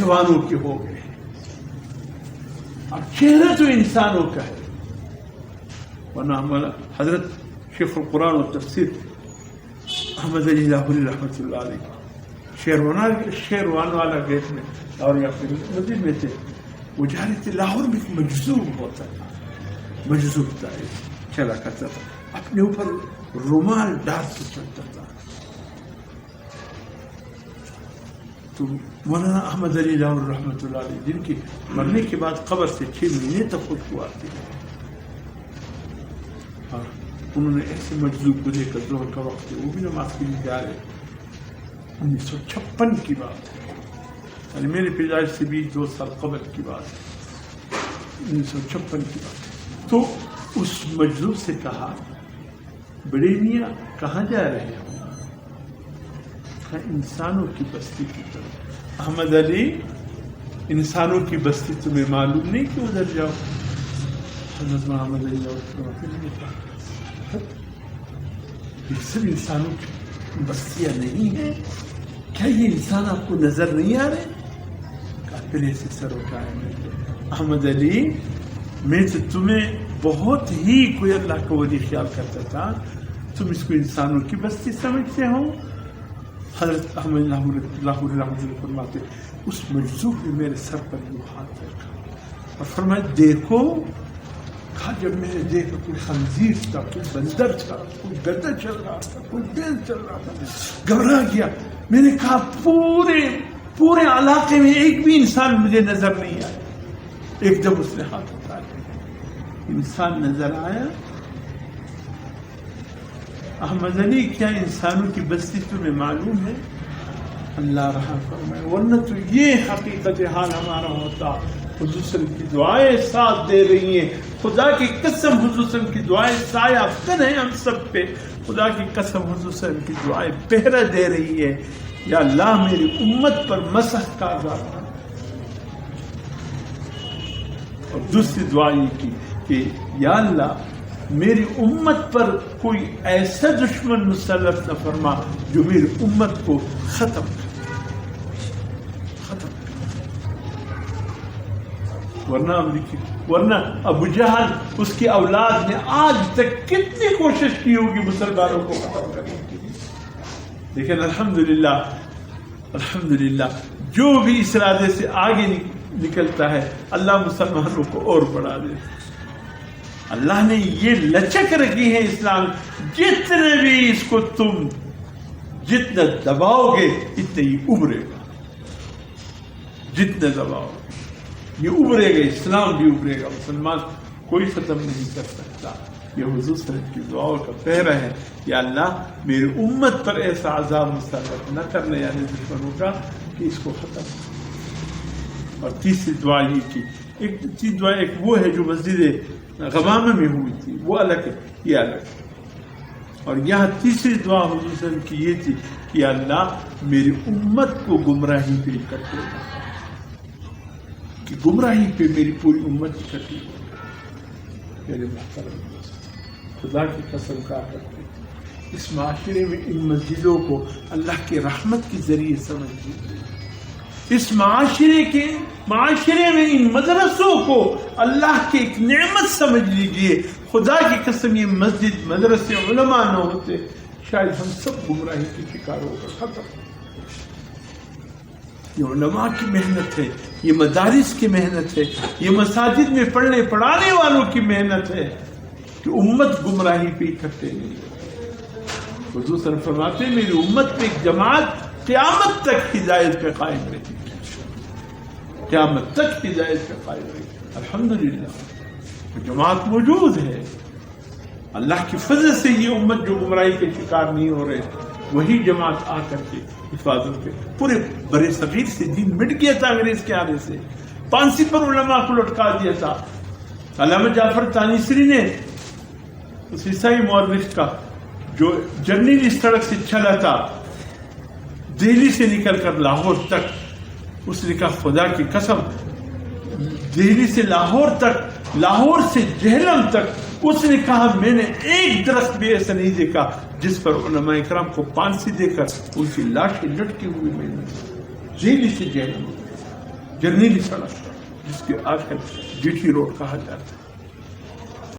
نوجوانوں کے ہو گئے. اب چہرہ تو انسانوں کا ہے. ورنہ ہمارا حضرت شیخ القرآن و تفسیر احمد علی لاہوری رحمۃ اللہ علیہ شیروان والا گیٹ میں اور یا پھر مسجد میں تھے. وہ جا رہے تھے لاہور میں. مجذوب ہوتا تھا, مجذوب تھا, چلا کرتا تھا, اپنے اوپر رومال ڈال کے چلتا تھا. تو مولانا احمد علی لاہور رحمۃ اللہ علیہ جن کی مرنے کے بعد قبر سے 6 مہینے تک خوشبو آتی ہے, اور انہوں نے ایسے مجذوب کو دیکھ کر ظہر کا وقت ہے وہ بھی نماز کے لیے جا رہے. 1956 کی بات ہے, یعنی میرے پیدائش سے بھی 2 سال قبل کی بات ہے. 1956 کی بات. تو اس مجذوب سے کہا بڑے میاں کہاں جا رہے ہو؟ انسانوں کی بستی کی طرف. احمد علی انسانوں کی بستی تمہیں معلوم نہیں کہ ادھر جاؤ؟ حضرت محمد علی یہ سب انسانوں کی بستیاں نہیں ہیں کیا؟ یہ انسان آپ کو نظر نہیں آ رہے؟ پہلے سے سر اٹھائے. احمد علی میں تو تمہیں بہت ہی کوئی اللہ کا ولی خیال کرتا تھا, تم اس کو انسانوں کی بستی سمجھتے ہو؟ حضرت احمد لاہوری رحمۃ اللہ فرماتے اس مجذوب نے میرے سر پر یوں ہاتھ رکھا اور فرمایا دیکھو. کہا جب میں نے دیکھا کوئی خنزیر تھا, کوئی بندر تھا, کوئی گدھا چل رہا تھا, کوئی بیل چل رہا تھا, گھبرا گیا. میں نے کہا پورے علاقے میں ایک بھی انسان مجھے نظر نہیں آیا. ایک دم اس نے ہاتھ اٹھایا, انسان نظر آیا. احمد علی کیا انسانوں کی بستی تمہیں معلوم ہے؟ اللہ رحم فرمائے. ورنہ تو یہ حقیقت حال ہمارا ہوتا. حضور صلی اللہ علیہ وسلم کی دعائیں ساتھ دے رہی ہیں. خدا کی قسم حضور صلی اللہ علیہ وسلم کی دعائیں سایہ افکن ہیں ہم سب پہ. خدا کی قسم حضور صلی اللہ علیہ وسلم کی دعائیں پہرا دے رہی ہے. یا اللہ میری امت پر مسح کا عذاب. اور دوسری دعا یہ کی کہ یا اللہ میری امت پر کوئی ایسا دشمن مسلط نہ فرما جو میری امت کو ختم کر. ورنہ ابو جہل اس کی اولاد نے آج تک کتنی کوشش کی ہوگی مسلمانوں کو ختم کرنے کی, لیکن الحمدللہ جو بھی اس ارادے سے آگے نکلتا ہے اللہ مسلمانوں کو اور بڑھا دیتا. اللہ نے یہ لچک رکھی ہے اسلام, جتنے بھی اس کو تم جتنا دباؤ گے اتنا یہ ابھرے گا. جتنا دباؤ گے یہ ابھرے گا, اسلام بھی ابھرے گا. مسلمان کوئی ختم نہیں کر سکتا. یہ حضور صلی اللہ علیہ وسلم کی دعاؤں کا پہرا ہے. یا اللہ میری امت پر ایسا عذاب مسلط نہ کرنے یعنی دشمنوں کا کہ اس کو ختم. اور تیسری دعا یہ کی, ایک دعا ایک وہ ہے جو مسجد غمامہ میں ہوئی تھی, وہ الگ ہے, یہ الگ. اور یہاں تیسری دعا حضور صلی اللہ علیہ وسلم کی یہ تھی کہ یا اللہ میری امت کو گمراہی پہ اکٹھے کر, کہ گمراہی پہ میری پوری امت اکٹھی ہو. میرے محترم خدا کی قسم کھا کرتے اس معاشرے میں ان مسجدوں کو اللہ کے رحمت کے ذریعے سمجھ لیجیے. اس معاشرے میں ان مدرسوں کو اللہ کی ایک نعمت سمجھ لیجیے. خدا کی قسم یہ مسجد مدرسے علماء نہ ہوتے شاید ہم سب گمراہی کے شکار ہو کر ختم. یہ علماء کی محنت ہے, یہ مدارس کی محنت ہے, یہ مساجد میں پڑھنے پڑھانے والوں کی محنت ہے کہ امت گمراہی پہ اکٹھے نہیں. حضور صلی اللہ علیہ وسلم فرماتے ہیں میری امت میں ایک جماعت قیامت تک ہدایت پہ قائم رہی, قیامت تک ہدایت پہ قائم رہی. الحمدللہ جماعت موجود ہے. اللہ کی فضل سے یہ امت جو گمراہی کے شکار نہیں ہو رہے, وہی جماعت آ کر کے حفاظت پہ. پورے برے صغیر سے دین مٹ گیا تھا انگریز کے آنے سے, پانسی پر علماء کو لٹکا دیا تھا. علامہ جعفر تانیسری نے اس عیسائی مورخ کا جو جرنیل اس سڑک سے چلا تھا دہلی سے نکل کر لاہور تک, اس نے کہا خدا کی قسم دہلی سے لاہور تک, لاہور سے جہلم تک, اس نے کہا میں نے ایک درخت بھی ایسا نہیں دیکھا جس پر علماء اکرام کو پانسی دے کر ان کی لاشیں لٹکی ہوئی میں نے دہلی سے جہلم. جرنیلی سڑک جس کے آج کل جی ٹی روڈ کہا جاتا ہے.